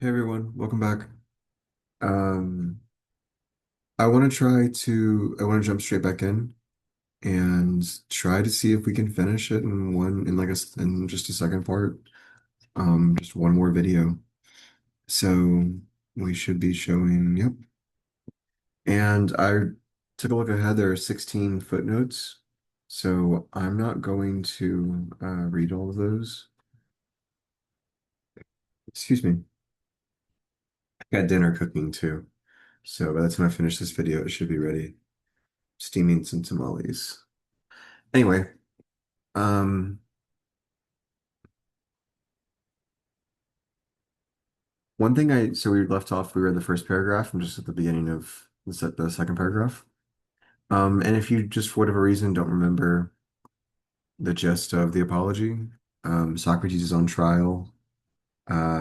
Hey everyone, welcome back. Um, I want to jump straight back in and try to see if we can finish it in just a second part. Just one more video. So we should be showing, yep. And I took a look ahead. There are 16 footnotes. So I'm not going to read all of those. Excuse me. I got dinner cooking too. So by the time I finish this video, it should be ready. Steaming some tamales. Anyway, um, so we left off, we read the first paragraph. I'm just at the beginning of the second paragraph. And if you just for whatever reason don't remember the gist of the apology, Socrates is on trial.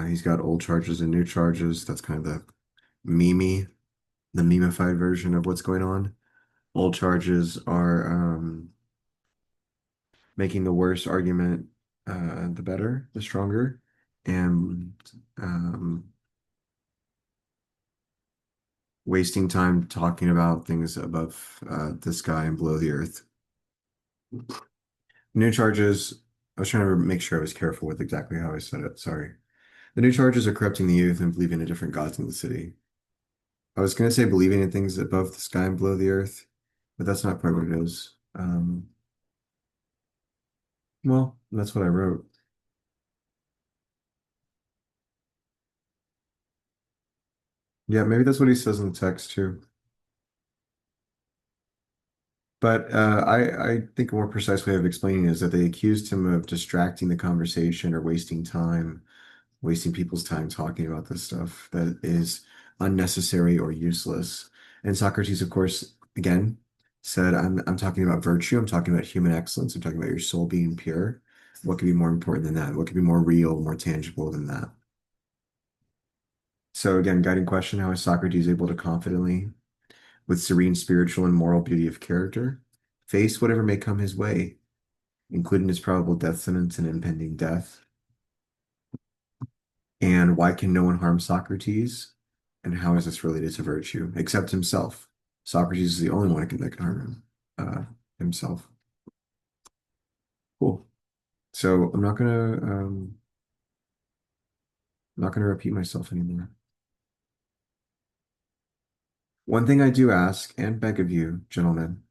He's got old charges and new charges. That's kind of meme, the memeified version of what's going on. Old charges are making the worse argument the better, the stronger, and wasting time talking about things above the sky and below the earth. New charges, I was trying to make sure I was careful with exactly how I said it. Sorry. The new charges are corrupting the youth and believing in different gods in the city. I was going to say believing in things above the sky and below the earth, but that's not quite what it is. Well, that's what I wrote. Yeah, maybe that's what he says in the text too. But I think a more precise way of explaining it is that they accused him of distracting the conversation or wasting people's time talking about this stuff that is unnecessary or useless. And Socrates, of course, again, said, I'm talking about virtue, I'm talking about human excellence, I'm talking about your soul being pure. What could be more important than that? What could be more real, more tangible than that? So again, guiding question, how is Socrates able to confidently, with serene spiritual and moral beauty of character, face whatever may come his way, including his probable death sentence and impending death? And why can no one harm Socrates? And how is this related to virtue, except himself? Socrates is the only one that can harm himself. Cool. So I'm not gonna repeat myself anymore. One thing I do ask and beg of you, gentlemen,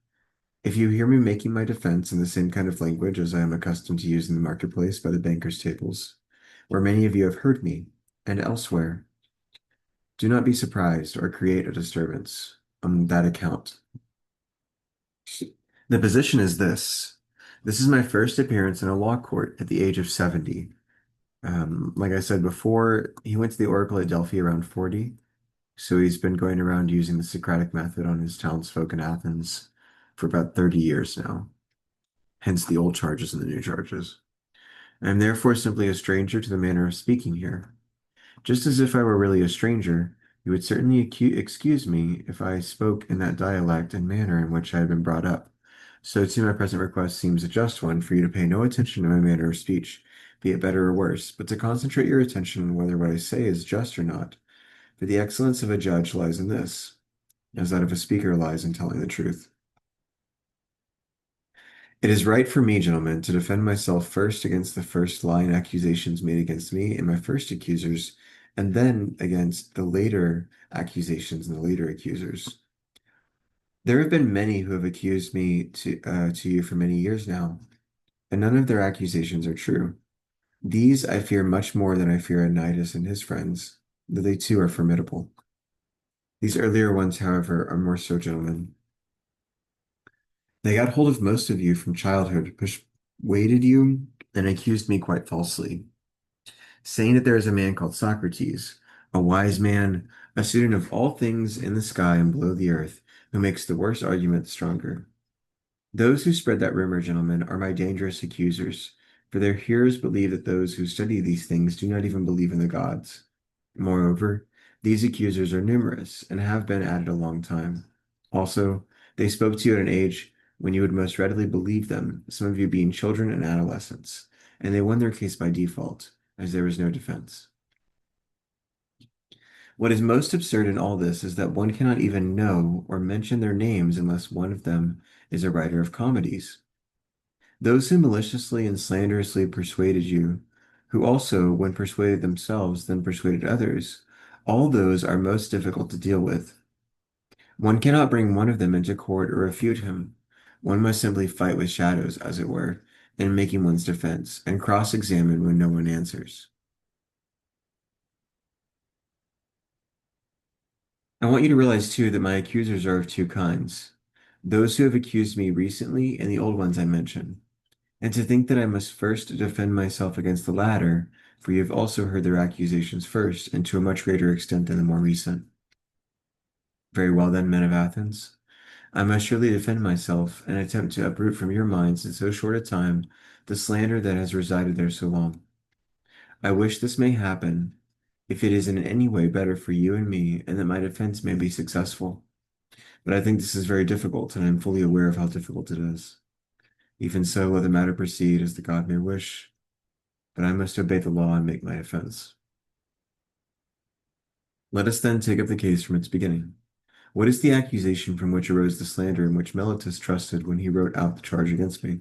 if you hear me making my defense in the same kind of language as I am accustomed to use in the marketplace by the bankers' tables, where many of you have heard me, and elsewhere, do not be surprised or create a disturbance on that account. The position is this. This is my first appearance in a law court at the age of 70. Like I said before, he went to the Oracle at Delphi around 40. So he's been going around using the Socratic method on his townsfolk in Athens for about 30 years now, hence the old charges and the new charges. I am therefore simply a stranger to the manner of speaking here. Just as if I were really a stranger, you would certainly excuse me if I spoke in that dialect and manner in which I had been brought up. So too my present request seems a just one for you to pay no attention to my manner of speech, be it better or worse, but to concentrate your attention on whether what I say is just or not. For the excellence of a judge lies in this, as that of a speaker lies in telling the truth. It is right for me, gentlemen, to defend myself first against the first lying accusations made against me and my first accusers, and then against the later accusations and the later accusers. There have been many who have accused me to you for many years now, and none of their accusations are true. These I fear much more than I fear Anytus and his friends, though they too are formidable. These earlier ones, however, are more so, gentlemen. They got hold of most of you from childhood, persuaded you, and accused me quite falsely, saying that there is a man called Socrates, a wise man, a student of all things in the sky and below the earth, who makes the worse argument the stronger. Those who spread that rumor, gentlemen, are my dangerous accusers, for their hearers believe that those who study these things do not even believe in the gods. Moreover, these accusers are numerous and have been at it a long time. Also, they spoke to you at an age when you would most readily believe them, some of you being children and adolescents, and they won their case by default, as there was no defense. What is most absurd in all this is that one cannot even know or mention their names unless one of them is a writer of comedies. Those who maliciously and slanderously persuaded you, who also, when persuaded themselves, then persuaded others, all those are most difficult to deal with. One cannot bring one of them into court or refute him. One must simply fight with shadows, as it were, in making one's defense, and cross-examine when no one answers. I want you to realize, too, that my accusers are of two kinds. Those who have accused me recently and the old ones I mentioned. And to think that I must first defend myself against the latter, for you have also heard their accusations first, and to a much greater extent than the more recent. Very well then, men of Athens. I must surely defend myself and attempt to uproot from your minds in so short a time the slander that has resided there so long. I wish this may happen, if it is in any way better for you and me, and that my defense may be successful. But I think this is very difficult, and I am fully aware of how difficult it is. Even so, let the matter proceed as the God may wish, but I must obey the law and make my defense. Let us then take up the case from its beginning. What is the accusation from which arose the slander in which Meletus trusted when he wrote out the charge against me?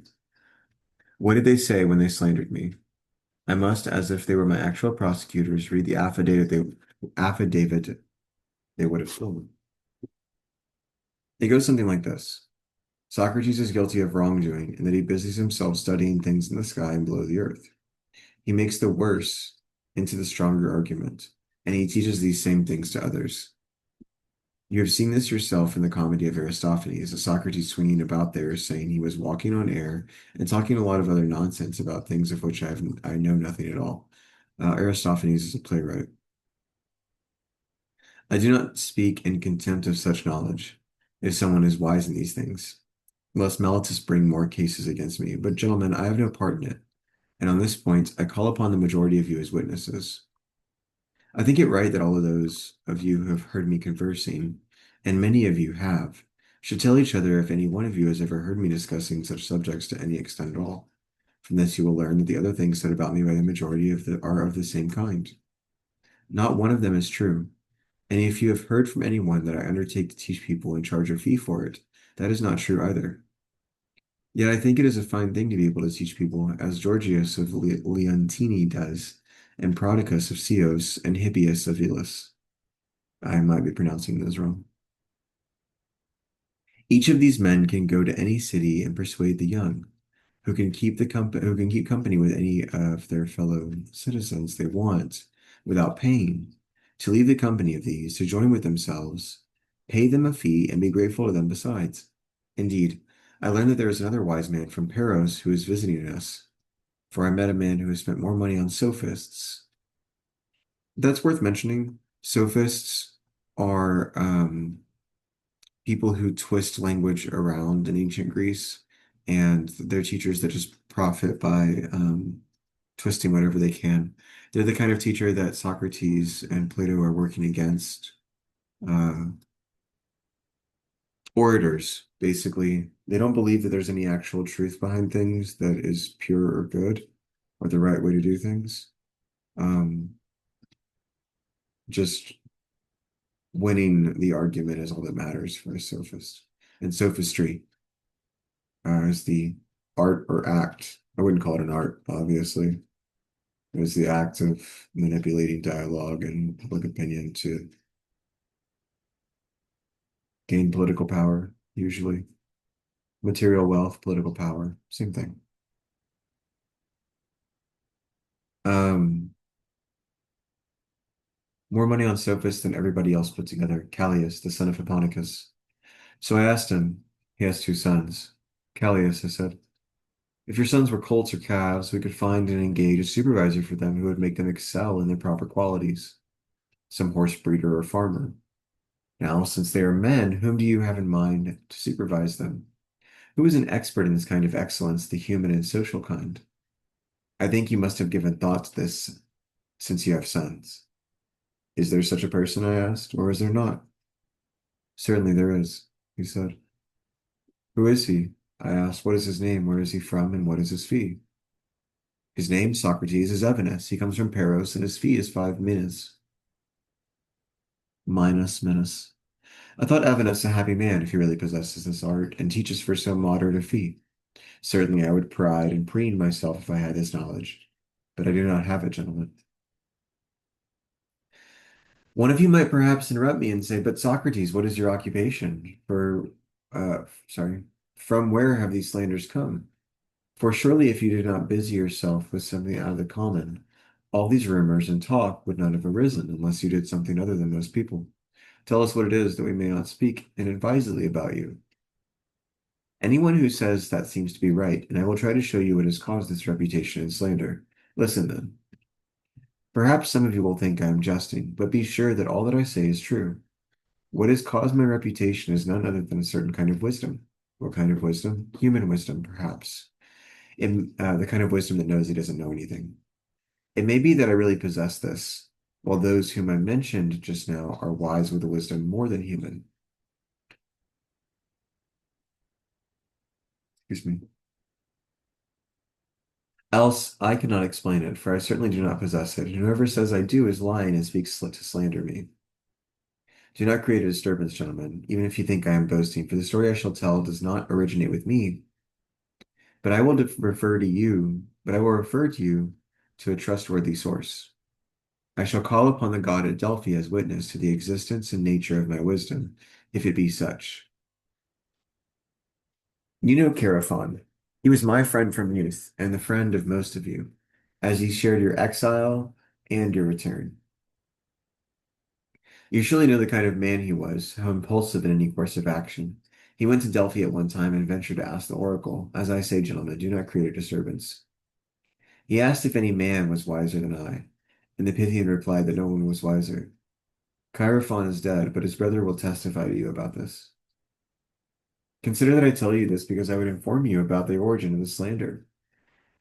What did they say when they slandered me? I must, as if they were my actual prosecutors, read the affidavit they would have stolen. It goes something like this. Socrates is guilty of wrongdoing in that he busies himself studying things in the sky and below the earth. He makes the worse into the stronger argument, and he teaches these same things to others. You have seen this yourself in the comedy of Aristophanes, a Socrates swinging about there, saying he was walking on air and talking a lot of other nonsense about things of which I know nothing at all. Aristophanes is a playwright. I do not speak in contempt of such knowledge, if someone is wise in these things, lest Meletus bring more cases against me. But, gentlemen, I have no part in it, and on this point I call upon the majority of you as witnesses. I think it right that all of those of you who have heard me conversing, and many of you have, should tell each other if any one of you has ever heard me discussing such subjects to any extent at all. From this you will learn that the other things said about me by the majority are of the same kind. Not one of them is true, and if you have heard from anyone that I undertake to teach people and charge a fee for it, that is not true either. Yet I think it is a fine thing to be able to teach people, as Gorgias of Leontini does, and Prodicus of Ceos, and Hippias of Elis. I might be pronouncing those wrong. Each of these men can go to any city and persuade the young, who can keep company with any of their fellow citizens they want, without paying, to leave the company of these, to join with themselves, pay them a fee, and be grateful to them besides. Indeed, I learned that there is another wise man from Paros who is visiting us, for I met a man who has spent more money on sophists. That's worth mentioning. Sophists are people who twist language around in ancient Greece, and they're teachers that just profit by twisting whatever they can. They're the kind of teacher that Socrates and Plato are working against. Uh, Orators, basically. They don't believe that there's any actual truth behind things that is pure or good or the right way to do things. Um, just winning the argument is all that matters for a sophist. And sophistry is the art or act. I wouldn't call it an art, obviously. It was the act of manipulating dialogue and public opinion to gain political power, usually. Material wealth, political power, same thing. Um, More money on sophists than everybody else put together. Callias, the son of Hipponicus. So I asked him, he has two sons. Callias, I said, if your sons were colts or calves, we could find and engage a supervisor for them who would make them excel in their proper qualities. Some horse breeder or farmer. Now, since they are men, whom do you have in mind to supervise them? Who is an expert in this kind of excellence, the human and social kind? I think you must have given thought to this since you have sons. Is there such a person, I asked, or is there not? Certainly there is, he said. Who is he? I asked. What is his name? Where is he from? And what is his fee? His name, Socrates, is Evenus. He comes from Paros, and his fee is 5 minas. minus menace. I thought Evanus a happy man if he really possesses this art and teaches for so moderate a fee. Certainly I would pride and preen myself if I had this knowledge, but I do not have it, gentlemen. One of you might perhaps interrupt me and say, but Socrates, what is your occupation? Sorry, from where have these slanders come? For surely if you did not busy yourself with something out of the common, all these rumors and talk would not have arisen unless you did something other than most people. Tell us what it is that we may not speak inadvisedly about you. Anyone who says that seems to be right, and I will try to show you what has caused this reputation and slander. Listen then. Perhaps some of you will think I am jesting, but be sure that all that I say is true. What has caused my reputation is none other than a certain kind of wisdom. What kind of wisdom? Human wisdom, perhaps. The kind of wisdom that knows he doesn't know anything. It may be that I really possess this, while those whom I mentioned just now are wise with a wisdom more than human. Excuse me. Else, I cannot explain it, for I certainly do not possess it, and whoever says I do is lying and speaks to slander me. Do not create a disturbance, gentlemen, even if you think I am boasting, for the story I shall tell does not originate with me, but I will refer to you, but I will refer to you to a trustworthy source. I shall call upon the god at Delphi as witness to the existence and nature of my wisdom, if it be such. You know Chaerephon. He was my friend from youth, and the friend of most of you, as he shared your exile and your return. You surely know the kind of man he was, how impulsive in any course of action. He went to Delphi at one time and ventured to ask the oracle, as I say, gentlemen, do not create a disturbance. He asked if any man was wiser than I, and the Pythian replied that no one was wiser. Chaerephon is dead, but his brother will testify to you about this. Consider that I tell you this because I would inform you about the origin of the slander.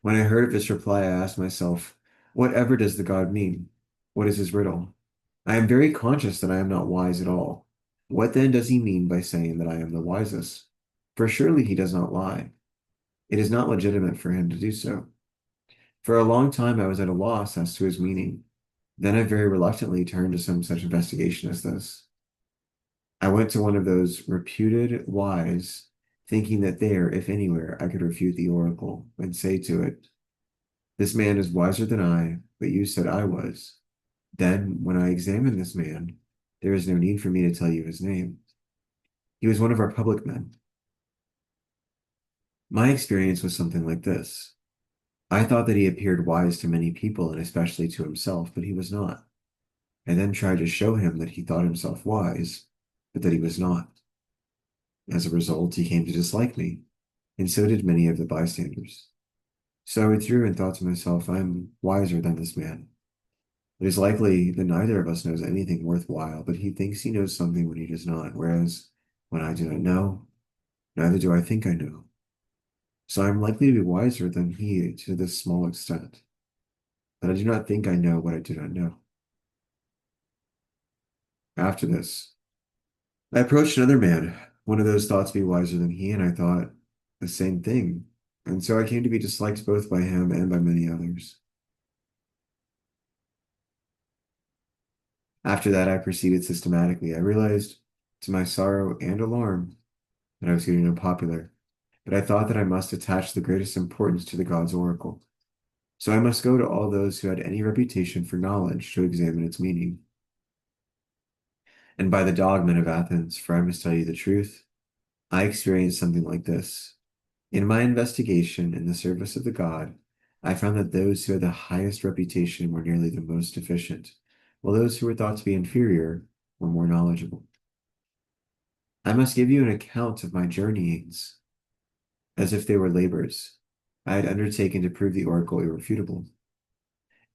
When I heard of this reply, I asked myself, whatever does the god mean? What is his riddle? I am very conscious that I am not wise at all. What then does he mean by saying that I am the wisest? For surely he does not lie. It is not legitimate for him to do so. For a long time I was at a loss as to his meaning. Then I very reluctantly turned to some such investigation as this. I went to one of those reputed wise, thinking that there, if anywhere, I could refute the oracle and say to it, this man is wiser than I, but you said I was. Then, when I examined this man, there is no need for me to tell you his name. He was one of our public men. My experience was something like this. I thought that he appeared wise to many people and especially to himself, but he was not. I then tried to show him that he thought himself wise, but that he was not. As a result, he came to dislike me, and so did many of the bystanders. So I withdrew and thought to myself, I am wiser than this man. It is likely that neither of us knows anything worthwhile, but he thinks he knows something when he does not, whereas when I do not know, neither do I think I know. So I am likely to be wiser than he to this small extent, that I do not think I know what I do not know. After this, I approached another man, one of those thought to be wiser than he, and I thought the same thing. And so I came to be disliked both by him and by many others. After that, I proceeded systematically. I realized, to my sorrow and alarm, that I was getting unpopular, but I thought that I must attach the greatest importance to the god's oracle. So I must go to all those who had any reputation for knowledge to examine its meaning. And by the dogmen of Athens, for I must tell you the truth, I experienced something like this. In my investigation in the service of the god, I found that those who had the highest reputation were nearly the most efficient, while those who were thought to be inferior were more knowledgeable. I must give you an account of my journeyings, as if they were labors I had undertaken to prove the oracle irrefutable.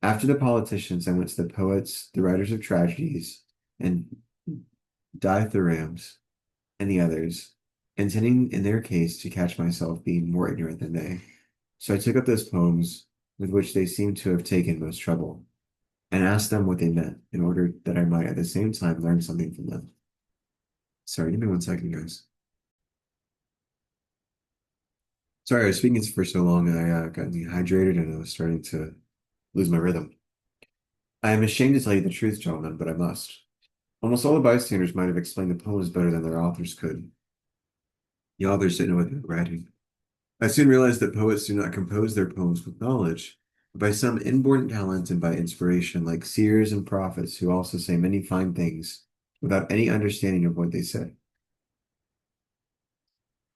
After the politicians, I went to the poets, the writers of tragedies, and dithyrambs, and the others, intending in their case to catch myself being more ignorant than they. So I took up those poems with which they seemed to have taken most trouble, and asked them what they meant, in order that I might at the same time learn something from them. Sorry, give me 1 second, guys. Sorry, I was speaking for so long, I got dehydrated and I was starting to lose my rhythm. I am ashamed to tell you the truth, gentlemen, but I must. Almost all the bystanders might have explained the poems better than their authors could. The authors didn't know what they were writing. I soon realized that poets do not compose their poems with knowledge, but by some inborn talent and by inspiration, like seers and prophets who also say many fine things without any understanding of what they say.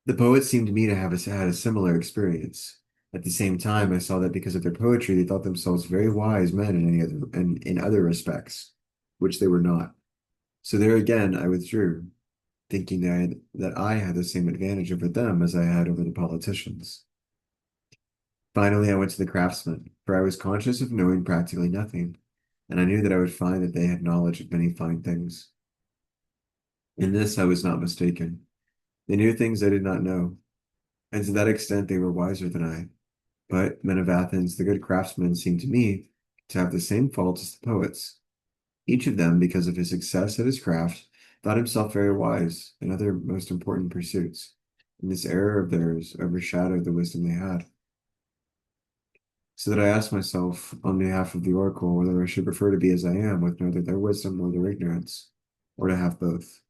The poets seemed to me to have had a similar experience. At the same time, I saw that because of their poetry, they thought themselves very wise men in other respects, which they were not. So there again, I withdrew, thinking that I had the same advantage over them as I had over the politicians. Finally, I went to the craftsmen, for I was conscious of knowing practically nothing, and I knew that I would find that they had knowledge of many fine things. In this, I was not mistaken. They knew things I did not know, and to that extent they were wiser than I. But, men of Athens, the good craftsmen seemed to me to have the same faults as the poets. Each of them, because of his success at his craft, thought himself very wise in other most important pursuits, and this error of theirs overshadowed the wisdom they had. So that I asked myself, on behalf of the oracle, whether I should prefer to be as I am, with neither their wisdom nor their ignorance, or to have both.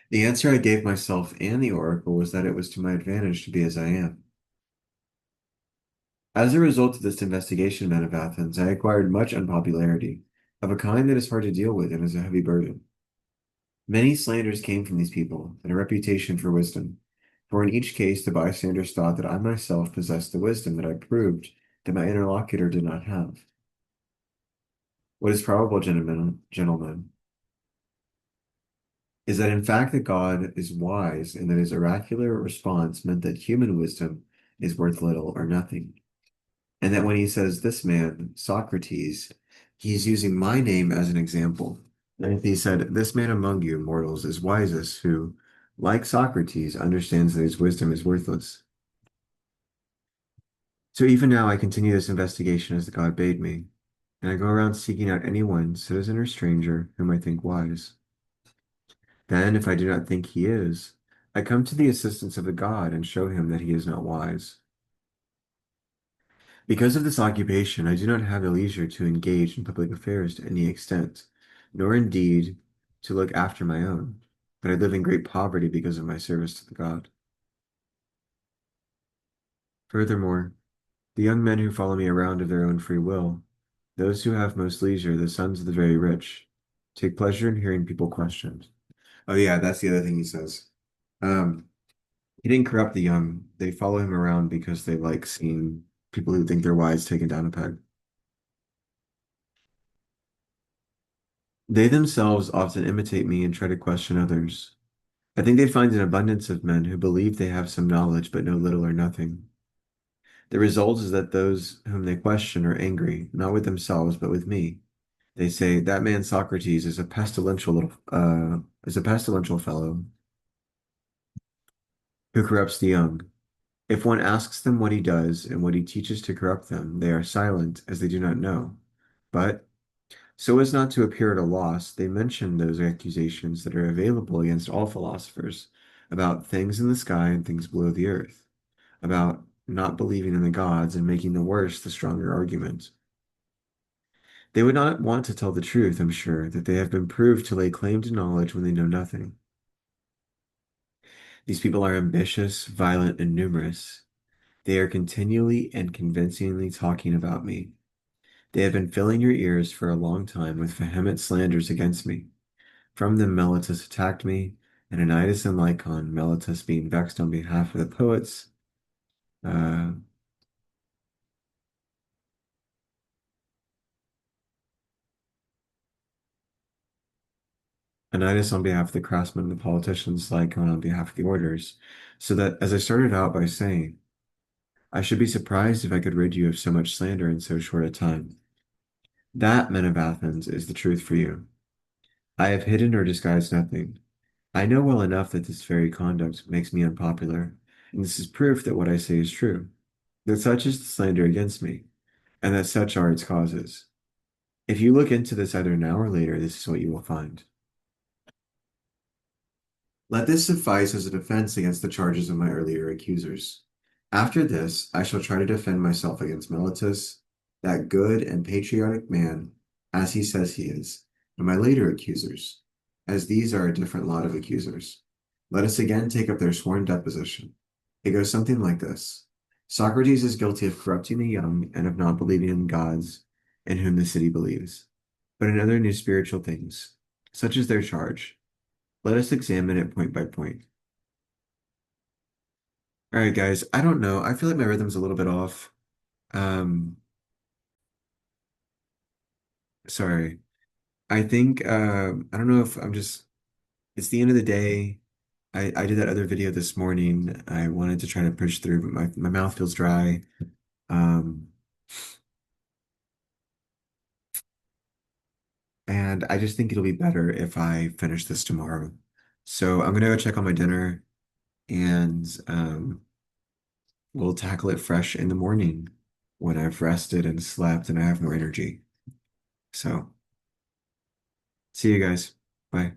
The answer I gave myself and the oracle was that it was to my advantage to be as I am. As a result of this investigation, men of Athens, I acquired much unpopularity, of a kind that is hard to deal with and is a heavy burden. Many slanders came from these people, and a reputation for wisdom, for in each case the bystanders thought that I myself possessed the wisdom that I proved that my interlocutor did not have. What is probable, gentlemen, is that in fact that God is wise and that his oracular response meant that human wisdom is worth little or nothing. And that when he says this man, Socrates, he's using my name as an example. And if he said, this man among you mortals is wisest, who, like Socrates, understands that his wisdom is worthless. So even now I continue this investigation as the God bade me, and I go around seeking out anyone, citizen or stranger, whom I think wise. Then, if I do not think he is, I come to the assistance of the God and show him that he is not wise. Because of this occupation, I do not have the leisure to engage in public affairs to any extent, nor indeed to look after my own, but I live in great poverty because of my service to the God. Furthermore, the young men who follow me around of their own free will, those who have most leisure, the sons of the very rich, take pleasure in hearing people questioned. Oh yeah, that's the other thing he says. Um, he didn't corrupt the young. They follow him around because they like seeing people who think they're wise taken down a peg. They themselves often imitate me and try to question others. I think they find an abundance of men who believe they have some knowledge but know little or nothing. The result is that those whom they question are angry, not with themselves, but with me. They say, that man Socrates is a pestilential fellow who corrupts the young. If one asks them what he does and what he teaches to corrupt them, they are silent, as they do not know. But, so as not to appear at a loss, they mention those accusations that are available against all philosophers about things in the sky and things below the earth, about not believing in the gods and making the worse the stronger argument. They would not want to tell the truth, I'm sure, that they have been proved to lay claim to knowledge when they know nothing. These people are ambitious, violent, and numerous. They are continually and convincingly talking about me. They have been filling your ears for a long time with vehement slanders against me. From them Meletus attacked me, and Anytus and Lycon, Meletus being vexed on behalf of the poets, uh, Anytus on behalf of the craftsmen and the politicians, Lycon on behalf of the orders, so that, as I started out by saying, I should be surprised if I could rid you of so much slander in so short a time. That, men of Athens, is the truth for you. I have hidden or disguised nothing. I know well enough that this very conduct makes me unpopular, and this is proof that what I say is true, that such is the slander against me, and that such are its causes. If you look into this either now or later, this is what you will find. Let this suffice as a defense against the charges of my earlier accusers. After this, I shall try to defend myself against Meletus, that good and patriotic man, as he says he is, and my later accusers, as these are a different lot of accusers. Let us again take up their sworn deposition. It goes something like this. Socrates is guilty of corrupting the young and of not believing in gods in whom the city believes, but in other new spiritual things. Such is their charge. Let us examine it point by point. All right, guys, I don't know. I feel like my rhythm's a little bit off. Um, sorry. I think I don't know if I'm just it's the end of the day. I did that other video this morning. I wanted to try to push through, but my mouth feels dry. Um, and I just think it'll be better if I finish this tomorrow. So I'm gonna go check on my dinner and we'll tackle it fresh in the morning when I've rested and slept and I have more energy. So see you guys. Bye.